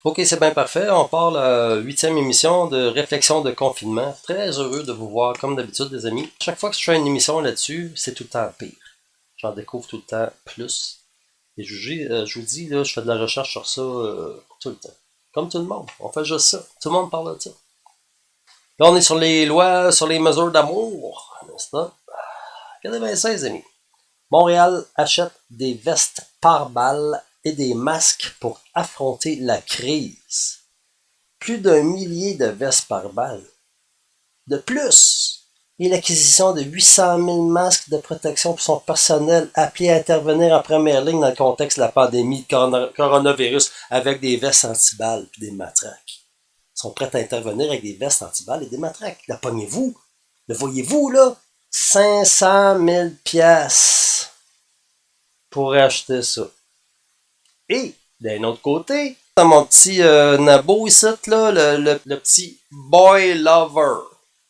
Ok, c'est bien parfait. On part la huitième émission de Réflexion de confinement. Très heureux de vous voir, comme d'habitude, les amis. Chaque fois que je fais une émission là-dessus, c'est tout le temps pire. J'en découvre tout le temps plus. Et je vous dis, là, je fais de la recherche sur ça tout le temps. Comme tout le monde. On fait juste ça. Tout le monde parle de ça. Là, on est sur les lois, sur les mesures d'amour. N'est-ce pas? Regardez bien ça, les amis. Montréal achète des vestes pare-balles et des masques pour affronter la crise. Plus d'un millier de vestes pare-balles. De plus, et l'acquisition de 800 000 masques de protection pour son personnel appelé à intervenir en première ligne dans le contexte de la pandémie de coronavirus avec des vestes antiballes et des matraques. Ils sont prêts à intervenir avec des vestes antiballes et des matraques. La pognez-vous. Le voyez-vous, là? 500 000 piastres pour acheter ça. Et, d'un autre côté, dans mon petit Nabo ici, là, le petit Boy Lover.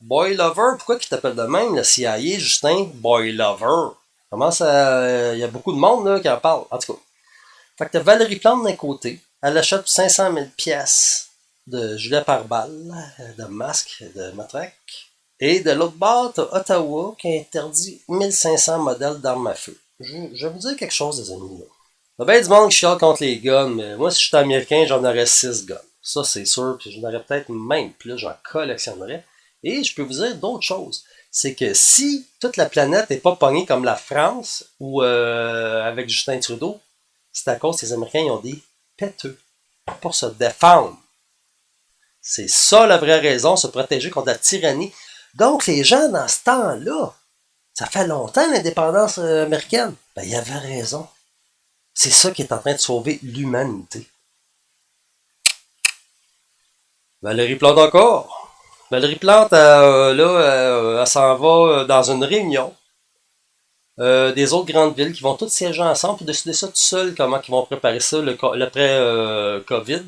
Boy Lover, pourquoi qu'il t'appelle de même, le CIA, Justin? Boy Lover. Comment ça. Il y a beaucoup de monde là, qui en parle. En tout cas. Fait que t'as Valérie Plante d'un côté. Elle achète 500 000 pièces de gilets pare-balles, de masques, de matraques. Et de l'autre bord, t'as Ottawa qui interdit 1500 modèles d'armes à feu. Je vais vous dire quelque chose, les amis. Là. Il y a bien du monde qui chiale contre les guns, mais moi, si j'étais américain, j'en aurais 6 guns. Ça, c'est sûr, puis j'en aurais peut-être même plus, j'en collectionnerais. Et je peux vous dire d'autres choses. C'est que si toute la planète n'est pas pognée comme la France ou avec Justin Trudeau, c'est à cause que les Américains ils ont des péteux pour se défendre. C'est ça la vraie raison, se protéger contre la tyrannie. Donc, les gens dans ce temps-là, ça fait longtemps l'indépendance américaine. Ben, il avait raison. C'est ça qui est en train de sauver l'humanité. Valérie Plante encore. Valérie Plante, là, elle s'en va dans une réunion des autres grandes villes qui vont toutes siéger ensemble pour décider ça tout seul, comment ils vont préparer ça l'après-COVID.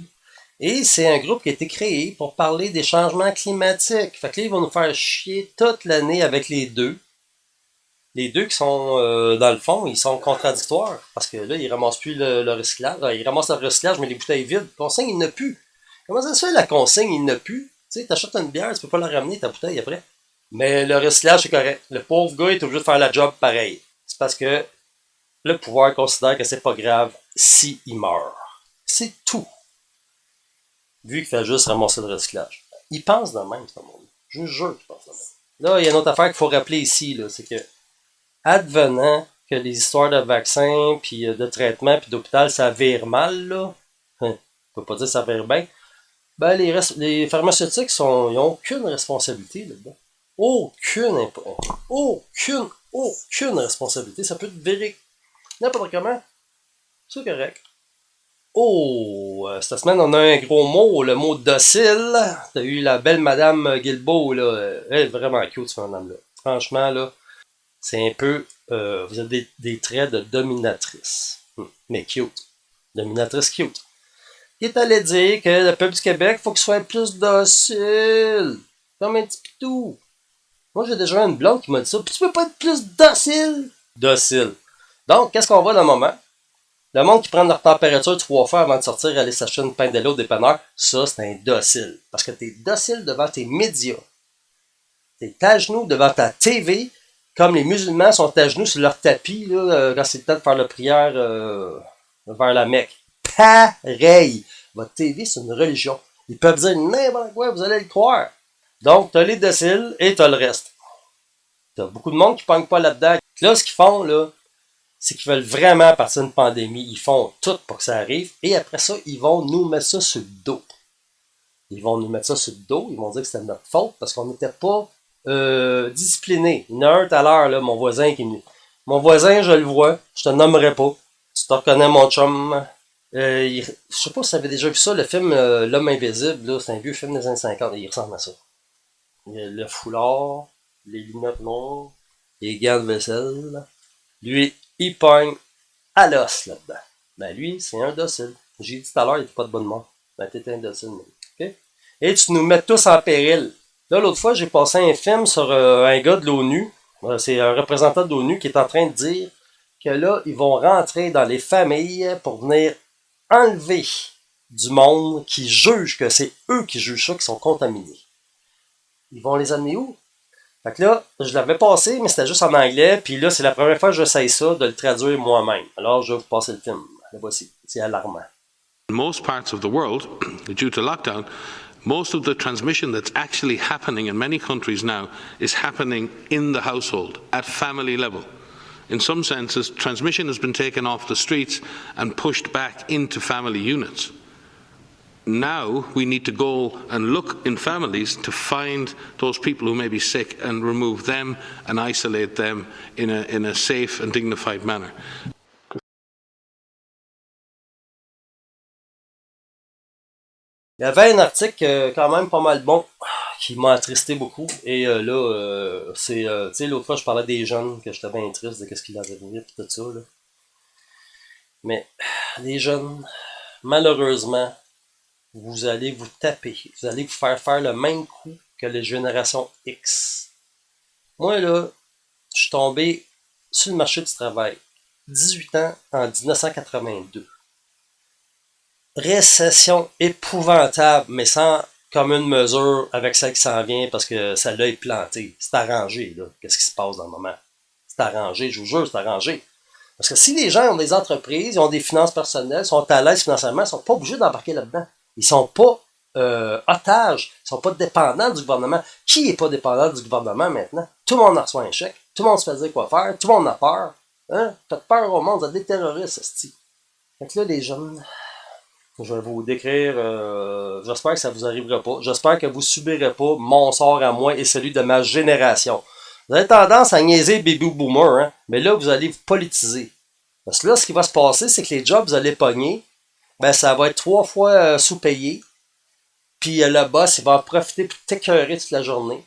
Et c'est un groupe qui a été créé pour parler des changements climatiques. Fait que là, ils vont nous faire chier toute l'année avec les deux. Les deux qui sont, dans le fond, ils sont contradictoires. Parce que là, ils ramassent plus le recyclage. Ils ramassent le recyclage, mais les bouteilles vides. Consigne, il n'y en a plus. Comment ça se fait, la consigne, il n'y en a plus? Tu sais, t'achètes une bière, tu peux pas la ramener, ta bouteille, après. Mais le recyclage, c'est correct. Le pauvre gars est obligé de faire la job pareil. C'est parce que le pouvoir considère que c'est pas grave s'il meurt. C'est tout. Vu qu'il fait juste ramasser le recyclage. Il pense de même, ce monde. Je vous jure qu'il pense de même. Là, il y a une autre affaire qu'il faut rappeler ici, là, c'est que advenant que les histoires de vaccins, puis de traitement, puis d'hôpital, ça vire mal, là, on peut pas dire que ça vire bien, ben les pharmaceutiques ils ont aucune responsabilité là-dedans. Aucune, aucune responsabilité. Ça peut te virer n'importe comment. C'est correct. Oh, cette semaine, on a un gros mot, le mot docile. T'as eu la belle Madame Guilbeault, là. Elle est vraiment cute, cette madame-là. Franchement, là, c'est un peu... vous avez des traits de dominatrice. Mais cute. Dominatrice cute. Il est allé dire que le peuple du Québec, faut qu'il soit plus docile. Comme un petit pitou. Moi, j'ai déjà une blonde qui m'a dit ça. Puis tu peux pas être plus docile? Docile. Donc, qu'est-ce qu'on voit dans le moment? Le monde qui prend leur température 3 fois avant de sortir et aller s'acheter une pinte de l'eau au dépanneur, ça, c'est un docile. Parce que t'es docile devant tes médias. T'es à genoux devant ta TV, comme les musulmans sont à genoux sur leur tapis, là, quand c'est le temps de faire la prière vers la Mecque. Pareil. Votre TV, c'est une religion. Ils peuvent dire n'importe quoi, vous allez le croire. Donc, t'as les dociles et t'as le reste. T'as beaucoup de monde qui ne pogne pas là-dedans. Là, ce qu'ils font, là, c'est qu'ils veulent vraiment partir d'une pandémie. Ils font tout pour que ça arrive. Et après ça, ils vont nous mettre ça sur le dos. Ils vont nous mettre ça sur le dos. Ils vont dire que c'était notre faute parce qu'on n'était pas disciplinés. Il y en a un tout à l'heure, là, mon voisin qui est Mon voisin, je le vois. Je te nommerai pas. Tu te reconnais, mon chum. Je sais pas si tu avais déjà vu ça, le film L'Homme Invisible. Là, c'est un vieux film des années 50. Il ressemble à ça. Il y a le foulard, les lunettes noires, les gants de vaisselle. Lui, il pogne à l'os là-dedans. Ben lui, c'est un docile. J'ai dit tout à l'heure, il n'est pas de bonne mort. Ben t'es un docile, okay? Et tu nous mets tous en péril. Là, l'autre fois, j'ai passé un film sur un gars de l'ONU. C'est un représentant de l'ONU qui est en train de dire que là, ils vont rentrer dans les familles pour venir enlever du monde qui juge que c'est eux qui jugent ça, qui sont contaminés. Ils vont les amener où? Fait que là, je l'avais passé, mais c'était juste en anglais, puis là, c'est la première fois que j'essaye ça, de le traduire moi-même. Alors, je vais vous passer le film. Le voici. C'est alarmant. In most parts of the world, due to lockdown, most of the transmission that's actually happening in many countries now is happening in the household, at family level. In some senses, transmission has been taken off the streets and pushed back into family units. Now we need to go and look in families to find those people who may be sick and remove them and isolate them in a safe and dignified manner. Il y avait un article quand même pas mal bon qui m'a attristé beaucoup. Et là, c'est, tu sais, l'autre fois, je parlais des jeunes, que j'étais bien triste de qu'est-ce qu'il allait venir, pis tout ça, là. Mais les jeunes, malheureusement, vous allez vous taper. Vous allez vous faire le même coup que les générations X. Moi, là, je suis tombé sur le marché du travail. 18 ans en 1982. Récession épouvantable, mais sans commune mesure avec celle qui s'en vient parce que ça l'a planté. C'est arrangé, là. Qu'est-ce qui se passe dans le moment? C'est arrangé, je vous jure, c'est arrangé. Parce que si les gens ont des entreprises, ils ont des finances personnelles, sont à l'aise financièrement, ils sont pas obligés d'embarquer là-dedans. Ils sont pas otages, ils sont pas dépendants du gouvernement. Qui est pas dépendant du gouvernement maintenant? Tout le monde en reçoit un chèque, tout le monde se fait dire quoi faire, tout le monde a peur. Hein? Faites peur au monde, vous êtes des terroristes, hostie. Fait que là, les jeunes, je vais vous décrire, j'espère que ça vous arrivera pas. J'espère que vous subirez pas mon sort à moi et celui de ma génération. Vous avez tendance à niaiser baby boomer, hein? Mais là, vous allez vous politiser. Parce que là, ce qui va se passer, c'est que les jobs, vous allez pogner, ben ça va être 3 fois sous-payé. Puis le boss, il va en profiter pour t'écœurer toute la journée.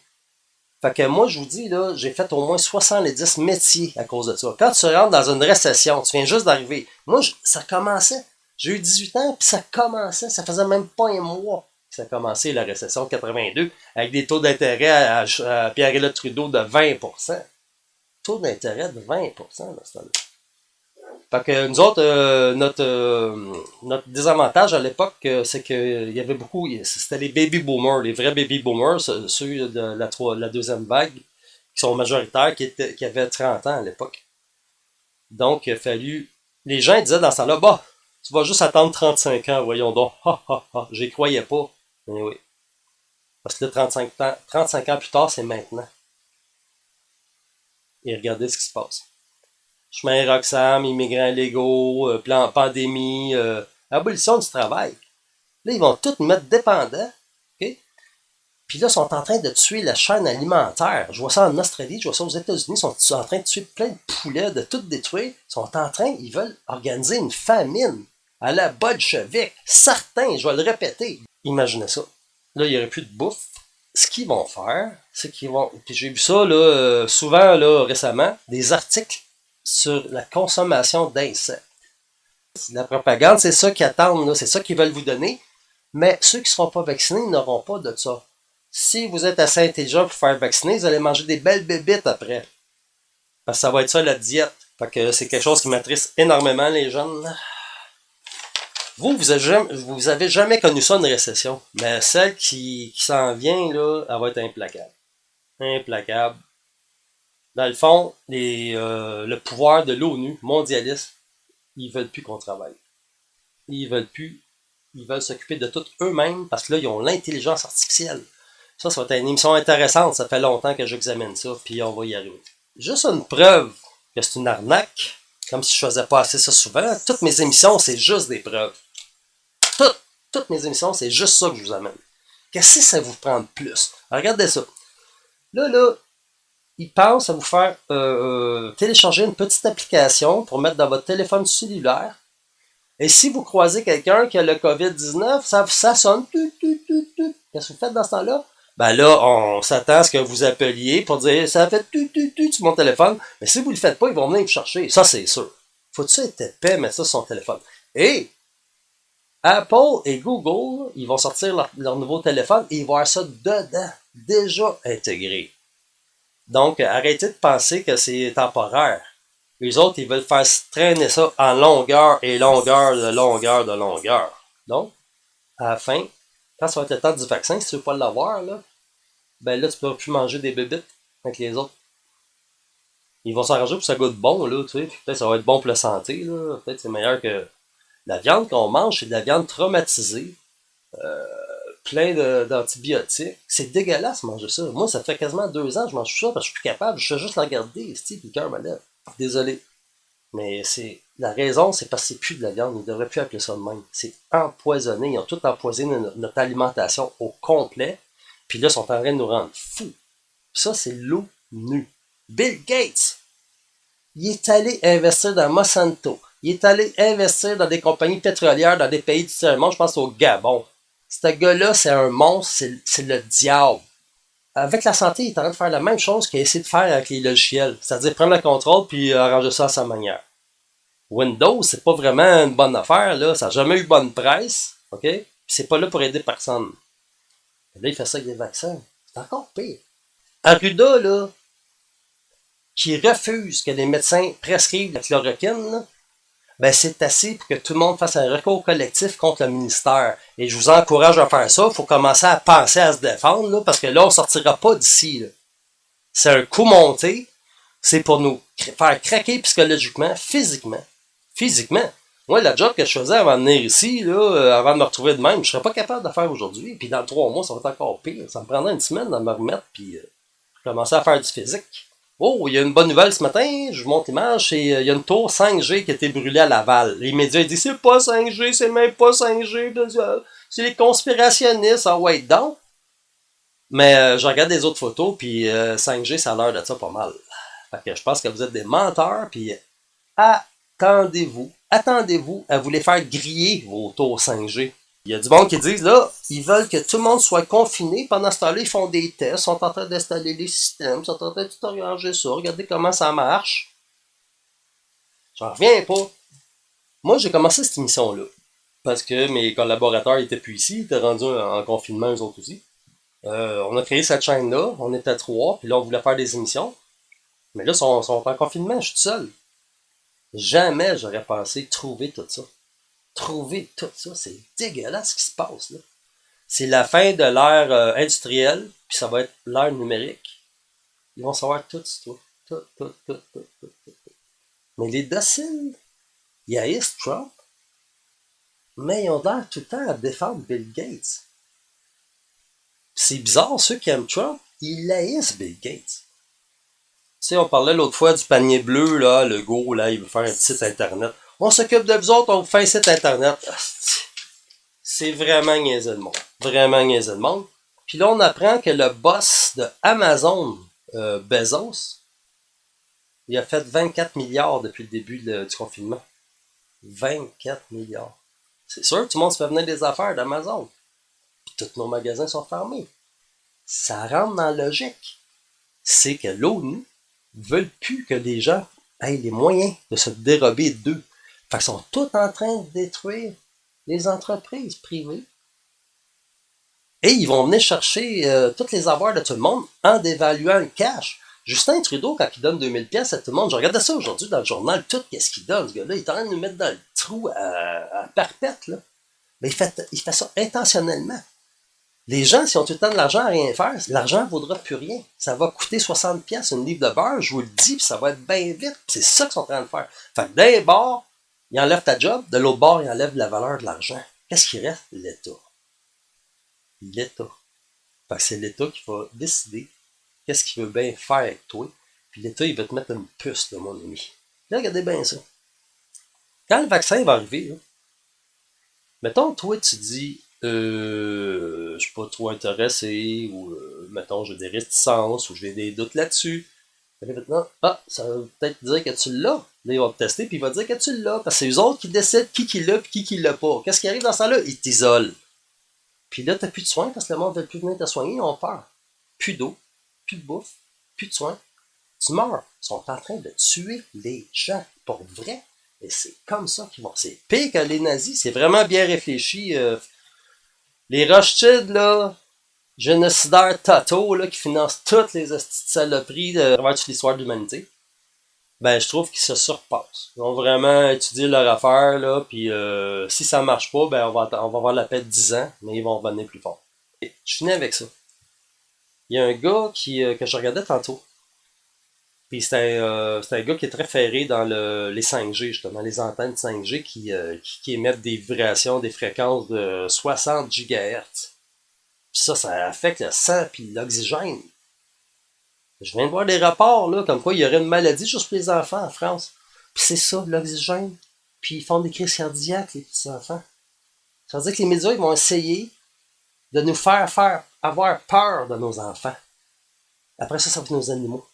Fait que moi, je vous dis, là, j'ai fait au moins 70 métiers à cause de ça. Quand tu rentres dans une récession, tu viens juste d'arriver. Moi, ça commençait. J'ai eu 18 ans, puis ça commençait. Ça faisait même pas un mois que ça a commencé, la récession de 82, avec des taux d'intérêt à Pierre-Éliott Trudeau de 20%. Taux d'intérêt de 20%, là, ce temps-là. Fait que nous autres, notre désavantage à l'époque, c'est qu'il y avait beaucoup, c'était les baby boomers, les vrais baby boomers, ceux de la deuxième vague, qui sont majoritaires, qui avaient 30 ans à l'époque. Donc, il a fallu, les gens disaient dans ce temps-là, bah, tu vas juste attendre 35 ans, voyons donc, j'y croyais pas. Mais oui. Parce que là, 35 ans plus tard, c'est maintenant. Et regardez ce qui se passe. Chemin Roxham, immigrants illégaux, plan pandémie, abolition du travail. Là, ils vont tous nous mettre dépendants. Okay? Puis là, ils sont en train de tuer la chaîne alimentaire. Je vois ça en Australie, je vois ça aux États-Unis. Ils sont en train de tuer plein de poulets, de tout détruire. Ils sont en train, ils veulent organiser une famine à la bolchevique. Certains, je vais le répéter. Imaginez ça. Là, il n'y aurait plus de bouffe. Ce qu'ils vont faire, c'est qu'ils vont... Puis j'ai vu ça là, souvent là, récemment, des articles sur la consommation d'insectes. La propagande, c'est ça qu'ils attendent, là, c'est ça qu'ils veulent vous donner, mais ceux qui ne seront pas vaccinés n'auront pas de ça. Si vous êtes assez intelligent pour faire vacciner, vous allez manger des belles bébites après. Parce que ça va être ça la diète. Fait que c'est quelque chose qui m'attriste énormément les jeunes. Vous avez jamais connu ça, une récession. Mais celle qui s'en vient, là, elle va être implacable. Implacable. Dans le fond, le pouvoir de l'ONU, mondialiste, ils veulent plus qu'on travaille. Ils veulent plus. Ils veulent s'occuper de tout eux-mêmes parce que là, ils ont l'intelligence artificielle. Ça va être une émission intéressante. Ça fait longtemps que j'examine ça, puis on va y arriver. Juste une preuve que c'est une arnaque, comme si je faisais pas assez ça souvent. Toutes mes émissions, c'est juste des preuves. Toutes mes émissions, c'est juste ça que je vous amène. Qu'est-ce que ça vous prend de plus? Alors, regardez ça. Là, ils pensent à vous faire télécharger une petite application pour mettre dans votre téléphone cellulaire. Et si vous croisez quelqu'un qui a le COVID-19, ça sonne. Qu'est-ce que vous faites dans ce temps-là? Ben là, on s'attend à ce que vous appeliez pour dire ça fait sur mon téléphone. Mais si vous ne le faites pas, ils vont venir vous chercher. Ça, c'est sûr. Faut-tu être épais, mettre ça sur son téléphone? Et Apple et Google, ils vont sortir leur nouveau téléphone et ils vont avoir ça dedans, déjà intégré. Donc, arrêtez de penser que c'est temporaire. Les autres, ils veulent faire traîner ça en longueur et longueur de longueur de longueur. Donc, à la fin, quand ça va être le temps du vaccin, si tu veux pas l'avoir, là, ben là, tu pourras plus manger des bébites avec les autres. Ils vont s'arranger pour que ça goûte bon, là, tu sais. Peut-être ça va être bon pour la santé, là. Peut-être c'est meilleur que la viande qu'on mange, c'est de la viande traumatisée, plein d'antibiotiques. C'est dégueulasse manger ça. Moi, ça fait quasiment 2 ans que je mange ça parce que je suis plus capable. Je fais juste la regarder, puis le cœur me lève. Désolé. Mais c'est la raison, c'est parce que c'est plus de la viande. Ils ne devraient plus appeler ça de même. C'est empoisonné. Ils ont tout empoisonné notre alimentation au complet. Puis là, ils sont en train de nous rendre fous. Ça, c'est l'ONU. Bill Gates, il est allé investir dans Monsanto. Il est allé investir dans des compagnies pétrolières dans des pays du tiers-monde. Je pense au Gabon. Ce gars-là, c'est un monstre. C'est le diable. Avec la santé, il est en train de faire la même chose qu'il a essayé de faire avec les logiciels. C'est-à-dire prendre le contrôle puis arranger ça à sa manière. Windows, c'est pas vraiment une bonne affaire, là. Ça n'a jamais eu bonne presse, OK? Puis c'est pas là pour aider personne. Là, il fait ça avec des vaccins. C'est encore pire. Arruda, là, qui refuse que les médecins prescrivent la chloroquine, là, ben c'est assez pour que tout le monde fasse un recours collectif contre le ministère. Et je vous encourage à faire ça. Il faut commencer à penser à se défendre, là, parce que là, on sortira pas d'ici, là. C'est un coup monté. C'est pour nous faire craquer psychologiquement, physiquement. Physiquement. Moi, la job que je faisais avant de venir ici, là, avant de me retrouver de même, je serais pas capable de faire aujourd'hui. Puis dans 3 mois, ça va être encore pire. Ça me prendrait une semaine de me remettre, puis commencer à faire du physique. Oh, il y a une bonne nouvelle ce matin, je vous montre l'image, il y a une tour 5G qui a été brûlée à Laval. Les médias ils disent c'est pas 5G, c'est même pas 5G, c'est les conspirationnistes, ah ouais, donc. Mais je regarde les autres photos, puis 5G, ça a l'air de ça pas mal. Fait que je pense que vous êtes des menteurs, puis attendez-vous à vous les faire griller vos tours 5G. Il y a du monde qui disent, là, ils veulent que tout le monde soit confiné. Pendant ce temps-là, ils font des tests, sont en train d'installer les systèmes, sont en train de tout arranger ça, regardez comment ça marche. J'en reviens pas. Moi, j'ai commencé cette émission-là. Parce que mes collaborateurs étaient plus ici, ils étaient rendus en confinement, eux autres aussi. On a créé cette chaîne-là, on était 3, puis là, on voulait faire des émissions. Mais là, ils sont en confinement, je suis tout seul. Jamais j'aurais pensé trouver tout ça. Trouver tout ça, c'est dégueulasse ce qui se passe, là. C'est la fin de l'ère industrielle, puis ça va être l'ère numérique. Ils vont savoir tout sur toi. Tout. Mais les dociles, ils haïssent Trump, mais ils ont l'air tout le temps à défendre Bill Gates. C'est bizarre, ceux qui aiment Trump, ils haïssent Bill Gates. Tu sais, on parlait l'autre fois du panier bleu, là, le go, là, il veut faire un site internet. On s'occupe de vous autres, on vous fait un site internet. C'est vraiment niaiseux le monde. Vraiment niaiseux le monde. Puis là, on apprend que le boss de Amazon, Bezos, il a fait 24 milliards depuis le début du confinement. 24 milliards. C'est sûr, tout le monde se fait venir des affaires d'Amazon. Puis tous nos magasins sont fermés. Ça rentre dans la logique. C'est que l'ONU ne veut plus que les gens aient les moyens de se dérober d'eux. Fait qu'ils sont tous en train de détruire les entreprises privées. Et ils vont venir chercher toutes les avoirs de tout le monde en dévaluant le cash. Justin Trudeau, quand il donne 2000 pièces à tout le monde, je regardais ça aujourd'hui dans le journal, tout qu'est-ce qu'il donne, ce gars-là, il est en train de nous mettre dans le trou à perpète, là. Mais il fait ça intentionnellement. Les gens, s'ils ont tout le temps de l'argent à rien faire, l'argent ne vaudra plus rien. Ça va coûter 60 pièces une livre de beurre, je vous le dis, puis ça va être bien vite. C'est ça qu'ils sont en train de faire. Fait que d'un bord, ils enlèvent ta job, de l'autre bord, ils enlèvent la valeur de l'argent. Qu'est-ce qui reste? L'État. L'État. Fait que c'est l'État qui va décider qu'est-ce qu'il veut bien faire avec toi. Puis l'État, il va te mettre une puce, là, mon ami. Là, regardez bien ça. Quand le vaccin va arriver, là, mettons, toi, tu dis, je suis pas trop intéressé, ou, mettons, j'ai des réticences, ou j'ai des doutes là-dessus. Maintenant, ça va peut-être dire que tu l'as. Là, il va te tester, puis il va dire que tu l'as. Parce que c'est eux autres qui décident qui l'a, puis qui l'a pas. Qu'est-ce qui arrive dans ça là? Ils t'isolent. Puis là, t'as plus de soins, parce que le monde ne veut plus venir te soigner, ils ont peur. Plus d'eau, plus de bouffe, plus de soins. Tu meurs. Ils sont en train de tuer les gens, pour vrai. Et c'est comme ça qu'ils vont. C'est pire que les nazis, c'est vraiment bien réfléchi. Les Rothschild, là, génocidaires totaux, là, qui financent toutes les saloperies de travers toute l'histoire de l'humanité. Ben, je trouve qu'ils se surpassent. Ils ont vraiment étudié leur affaire, là, puis si ça marche pas, ben, on va avoir la paix de 10 ans, mais ils vont revenir plus fort. Et je finis avec ça. Il y a un gars que je regardais tantôt, puis c'est un gars qui est très ferré dans les 5G, justement, les antennes 5G qui émettent des vibrations, des fréquences de 60 GHz. Puis ça affecte le sang puis l'oxygène. Je viens de voir des rapports, là, comme quoi il y aurait une maladie juste pour les enfants en France. Puis c'est ça, l'oxygène. Puis ils font des crises cardiaques, les petits enfants. Ça veut dire que les médias, ils vont essayer de nous faire avoir peur de nos enfants. Après ça, ça va être nos animaux.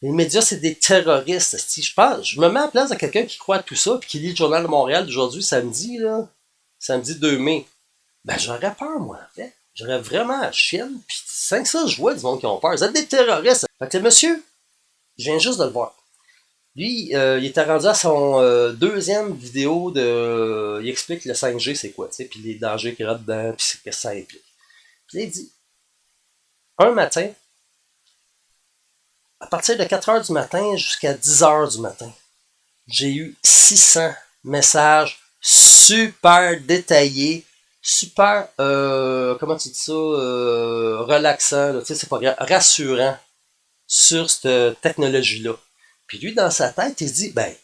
Les médias, c'est des terroristes. Si je me mets à la place de quelqu'un qui croit à tout ça, puis qui lit le Journal de Montréal d'aujourd'hui, samedi, là, samedi 2 mai. Ben, j'aurais peur, moi, en fait. J'aurais vraiment la chienne, puis sans que ça, je vois du monde qui ont peur. Vous êtes des terroristes. Fait que le monsieur, je viens juste de le voir. Lui, il était rendu à son deuxième vidéo il explique le 5G, c'est quoi, tu sais, puis les dangers qu'il y a dedans, puis ce que ça implique. Puis là, il dit, un matin, à partir de 4 heures du matin jusqu'à 10 heures du matin, j'ai eu 600 messages super détaillés, super, comment tu dis ça, relaxant, tu sais, c'est pas grave, rassurant sur cette technologie-là. Puis lui, dans sa tête, il se dit, ben,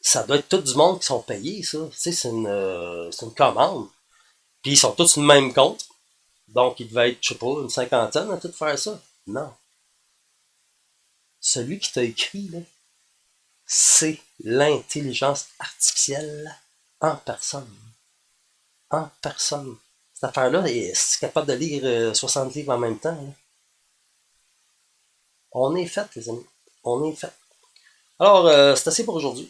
ça doit être tout du monde qui sont payés, ça. Tu sais, c'est une commande. Puis ils sont tous sur le même compte. Donc, il devait être, je sais pas, une cinquantaine à tout faire ça. Non. Celui qui t'a écrit, là, c'est l'intelligence artificielle en personne. En personne. Cette affaire-là, c'est capable de lire 60 livres en même temps. Là. On est fait, les amis. On est fait. Alors, c'est assez pour aujourd'hui.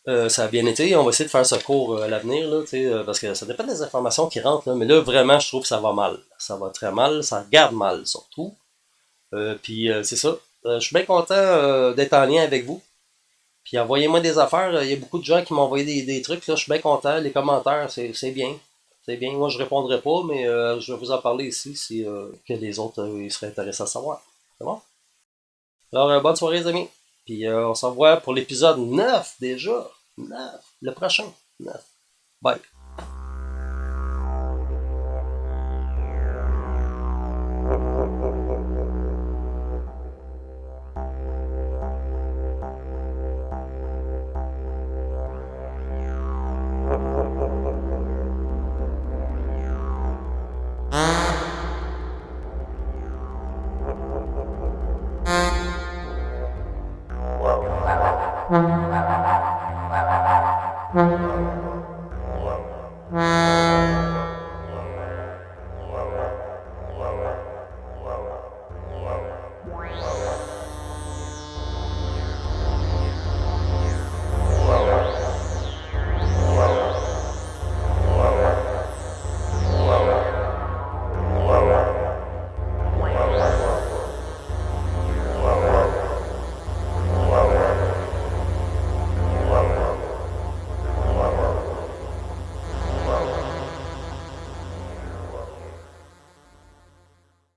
Ça a bien été. On va essayer de faire ce cours à l'avenir, là, parce que ça dépend des informations qui rentrent. Là, mais là, vraiment, je trouve que ça va mal. Ça va très mal. Ça regarde mal, surtout. Puis, c'est ça. Je suis bien content d'être en lien avec vous. Puis, envoyez-moi des affaires. Il y a beaucoup de gens qui m'ont envoyé des trucs. Là, je suis bien content. Les commentaires, c'est bien. C'est bien. Moi, je répondrai pas, mais je vais vous en parler ici si que les autres ils seraient intéressés à savoir. C'est bon? Alors, bonne soirée, les amis. Puis on se revoit pour l'épisode 9 déjà. 9. Le prochain. 9. Bye.